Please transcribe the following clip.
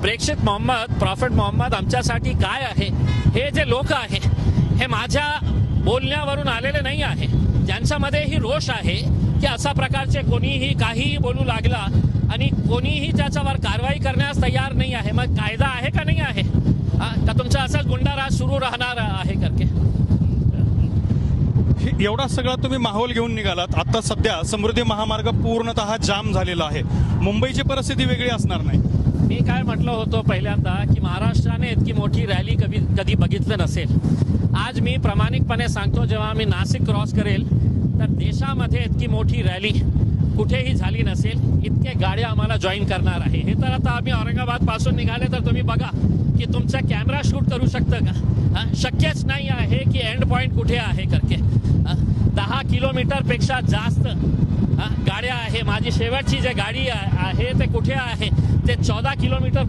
प्रेषित मोहम्मद प्रॉफिट मोहम्मद आमच्यासाठी काय आहे, हे जे लोक आहे हे माझ्या बोलण्यावरून आलेले नाही आहे. ज्यांच्यामध्ये ही रोष आहे की अशा प्रकारचे कोणीही काहीही बोलू लागला आणि कोणीही त्याच्यावर कारवाई करण्यास तयार नाही आहे. मग कायदा आहे का नाही आहे? का तुमचा असाच गुंडाराज सुरू राहणार आहे करके? एवढा सगळा तुम्ही माहोल घेऊन निघालात. आता सध्या समृद्धी महामार्ग पूर्णतः जाम झालेला आहे. मुंबईची परिस्थिती वेगळी असणार नाही. मी काय म्हटलं होतं पहिल्यांदा की महाराष्ट्राने इतकी मोठी रॅली कधी बघितलं नसेल. आज मी प्रामाणिकपणे सांगतो, जेव्हा मी नाशिक क्रॉस करेल तर देशामध्ये इतकी मोठी रॅली कुठेही झाली नसेल. इतके गाड्या आम्हाला जॉईन करणार आहे. हे तर आता आम्ही औरंगाबाद पासून निघाले तर तुम्ही बघा की तुमचा कॅमेरा शूट करू शकतं का? शक्यच नाही आहे की एंड पॉइंट कुठे आहे करके. 10 किलोमीटर पेक्षा जास्त गाड्या आहे. माझी शेवटची जी गाडी आहे ते कुठे आहे ते 14 किलोमीटर